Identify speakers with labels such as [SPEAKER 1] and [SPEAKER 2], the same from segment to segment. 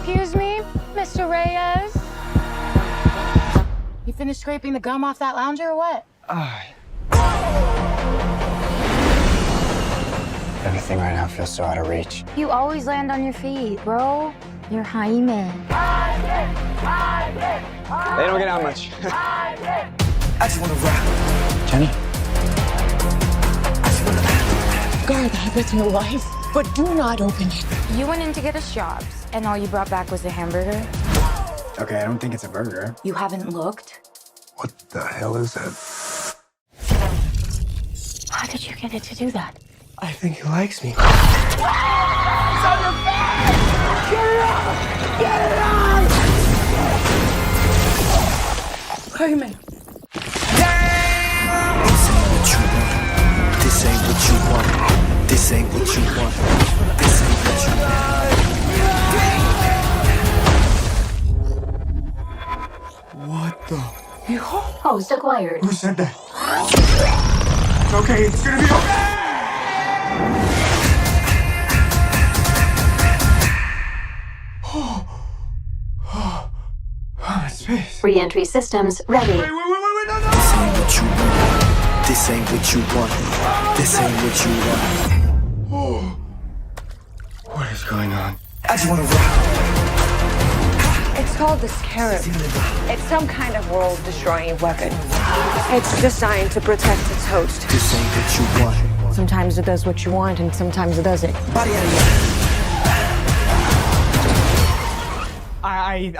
[SPEAKER 1] Excuse me, Mr. Reyes? You finished scraping the gum off that lounger or what?
[SPEAKER 2] Everything right now feels so out of reach.
[SPEAKER 1] You always land on your feet, bro. You're Jaime.
[SPEAKER 2] They don't get out much.
[SPEAKER 3] I just wanna rock.
[SPEAKER 2] Jenny?
[SPEAKER 4] Guard that with your life, but do not open it.
[SPEAKER 1] You went in to get us jobs, and all you brought back was a hamburger?
[SPEAKER 2] Okay, I don't think it's a burger.
[SPEAKER 1] You haven't looked?
[SPEAKER 3] What the hell is that?
[SPEAKER 1] How did you get it to do that?
[SPEAKER 3] I think he likes me.
[SPEAKER 4] Jaime.
[SPEAKER 3] This ain't what you want. This ain't what you want. This ain't what you want. What the?
[SPEAKER 1] Host acquired.
[SPEAKER 3] Who said that? It's okay. It's gonna be okay. Space.
[SPEAKER 1] Re-entry systems ready.
[SPEAKER 3] Wait, no. This ain't what you want. This ain't what you want. This ain't what you want. What is going on? I just wanna rock.
[SPEAKER 5] It's called the Scarab. It's some kind of world-destroying weapon. It's designed to protect its host.
[SPEAKER 3] This ain't what you want.
[SPEAKER 5] Sometimes it does what you want, and sometimes it doesn't.
[SPEAKER 3] Body out of here.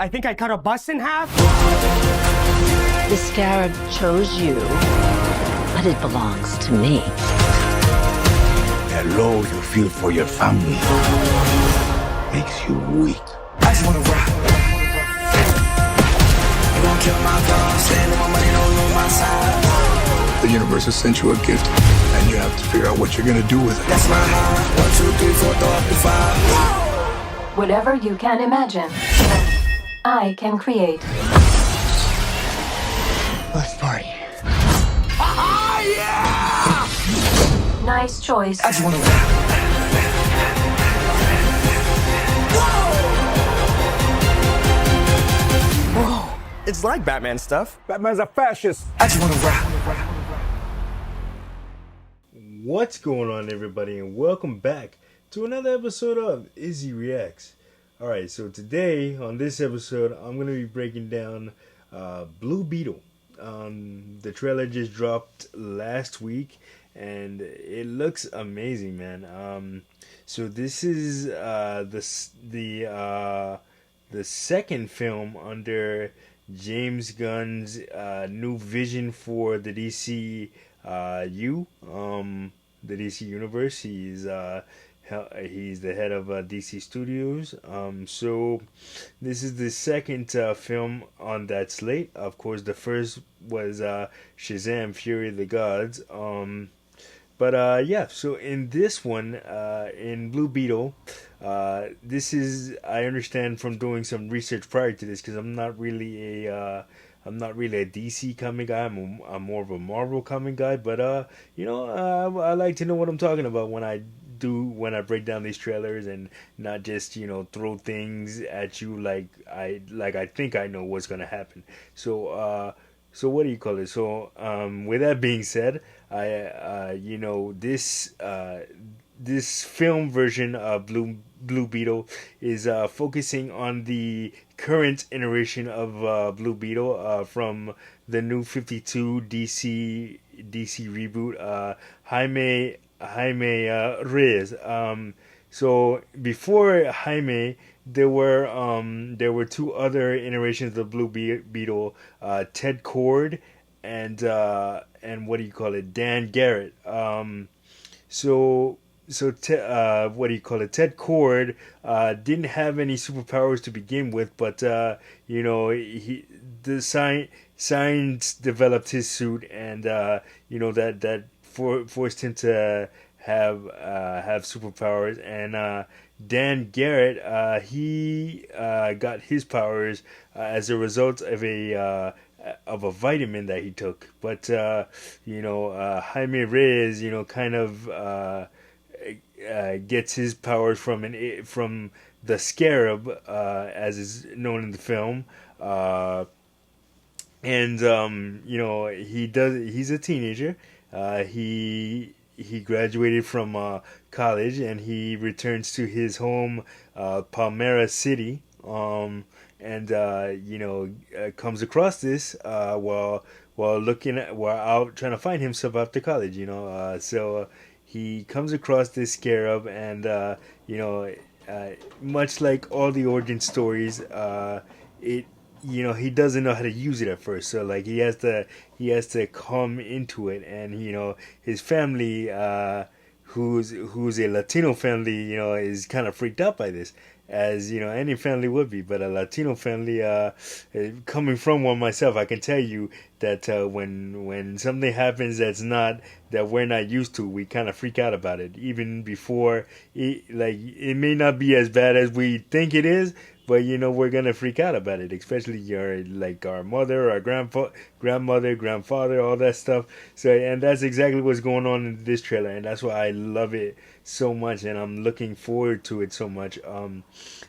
[SPEAKER 6] I think I cut a bus in half.
[SPEAKER 4] The Scarab chose you, but it belongs to me.
[SPEAKER 7] The love you feel for your family makes you weak.
[SPEAKER 3] I just wanna rock. You gon' kill my dog, stand on my money, don't lose my side.
[SPEAKER 7] The universe has sent you a gift, and you have to figure out what you're gonna do with it.
[SPEAKER 3] That's my heart. 1, 2, 3, 4, throw up the 5.
[SPEAKER 1] Whatever you can imagine, I can create.
[SPEAKER 7] Let's party.
[SPEAKER 1] Nice choice.
[SPEAKER 3] I just wanna rock.
[SPEAKER 6] It's like Batman stuff.
[SPEAKER 8] Batman's a fascist.
[SPEAKER 3] I just wanna rock.
[SPEAKER 9] What's going on, everybody, and welcome back to another episode of Izzy Reacts. Alright, so today, on this episode, I'm going to be breaking down Blue Beetle. The trailer just dropped last week, and it looks amazing, man. So this is the second film under James Gunn's new vision for the DC the DC universe. He's the head of DC Studios. So this is the second film on that slate. Of course, the first was Shazam! Fury of the Gods. Yeah. So in this one, in Blue Beetle, this is, I understand from doing some research prior to this, because I'm not really a DC comic guy. I'm more of a Marvel comic guy. But I like to know what I'm talking about when I break down these trailers, and not just throw things at you like I think I know what's gonna happen. So what do you call it? So with that being said, this film version of Blue Beetle is focusing on the current iteration of Blue Beetle from the new 52 DC reboot. Jaime Reyes. So before Jaime, there were two other iterations of Blue Beetle, Ted Kord and what do you call it, Dan Garrett. Ted Kord didn't have any superpowers to begin with, but science developed his suit, and that forced him to have superpowers. And Dan Garrett, he got his powers as a result of a vitamin that he took. But Jaime Reyes, kind of gets his powers from the Scarab, as is known in the film. And he's a teenager. He graduated from college, and he returns to his home, Palmyra City. And comes across this while out trying to find himself after college. So he comes across this scarab, and much like all the origin stories, it he doesn't know how to use it at first. So like he has to come into it, and his family, who's a Latino family, is kind of freaked out by this, as any family would be. But a Latino family, coming from one myself, I can tell you that when something happens that we're not used to, we kind of freak out about it, even before it may not be as bad as we think it is. But we're gonna freak out about it, especially our mother, our grandmother, grandfather, all that stuff. So, and that's exactly what's going on in this trailer, and that's why I love it so much, and I'm looking forward to it so much.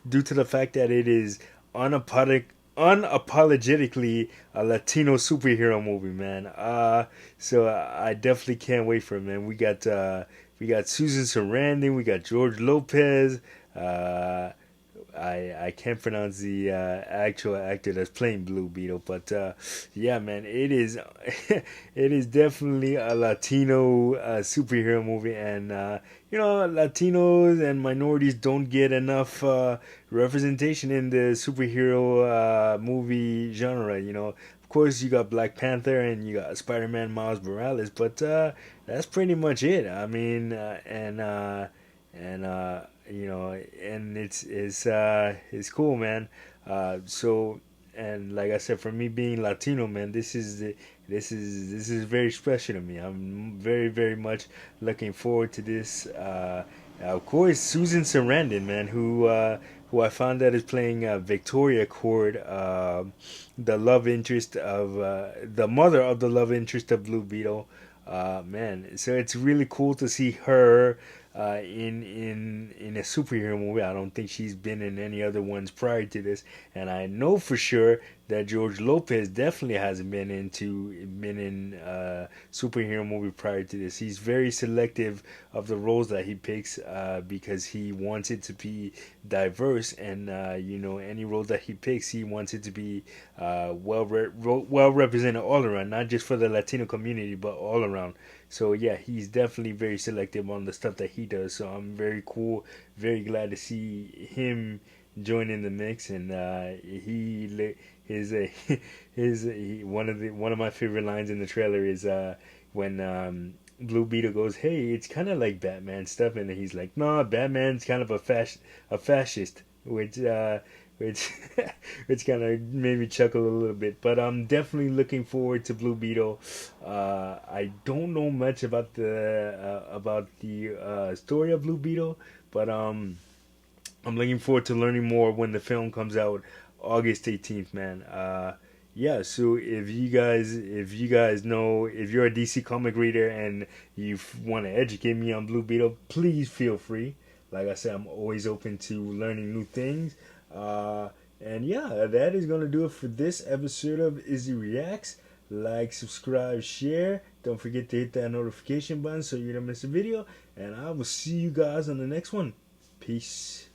[SPEAKER 9] Due to the fact that it is unapologetically a Latino superhero movie, man. So I definitely can't wait for it, man. We got Susan Sarandon, we got George Lopez. I can't pronounce the actual actor that's playing Blue Beetle, but yeah, man, it is it is definitely a Latino superhero movie, and Latinos and minorities don't get enough representation in the superhero movie genre. Of course, you got Black Panther and you got Spider-Man Miles Morales, but that's pretty much it. I mean, and it's cool, man. So, and like I said, for me being Latino, man, this is very special to me. I'm very, very much looking forward to this. Of course, Susan Sarandon, man, who I found out is playing Victoria Cord, the love interest of the mother of the love interest of Blue Beetle. Man, so it's really cool to see her in a superhero movie. I don't think she's been in any other ones prior to this, and I know for sure that George Lopez definitely hasn't been in superhero movie prior to this. He's very selective of the roles that he picks, because he wants it to be diverse, and any role that he picks, he wants it to be well represented all around, not just for the Latino community, but all around. So yeah, he's definitely very selective on the stuff that he does. So I'm very glad to see him join in the mix, and one of my favorite lines in the trailer is when Blue Beetle goes, "Hey, it's kind of like Batman stuff," and he's like, "No, Batman's kind of a fascist," which which kind of made me chuckle a little bit. But I'm definitely looking forward to Blue Beetle. I don't know much about the story of Blue Beetle, but I'm looking forward to learning more when the film comes out August 18th, man. Yeah, so if you guys know, if you're a DC comic reader and you want to educate me on Blue Beetle, please feel free. Like I said, I'm always open to learning new things. And yeah, that is going to do it for this episode of Izzy Reacts. Like, subscribe, share. Don't forget to hit that notification button so you don't miss a video. And I will see you guys on the next one. Peace.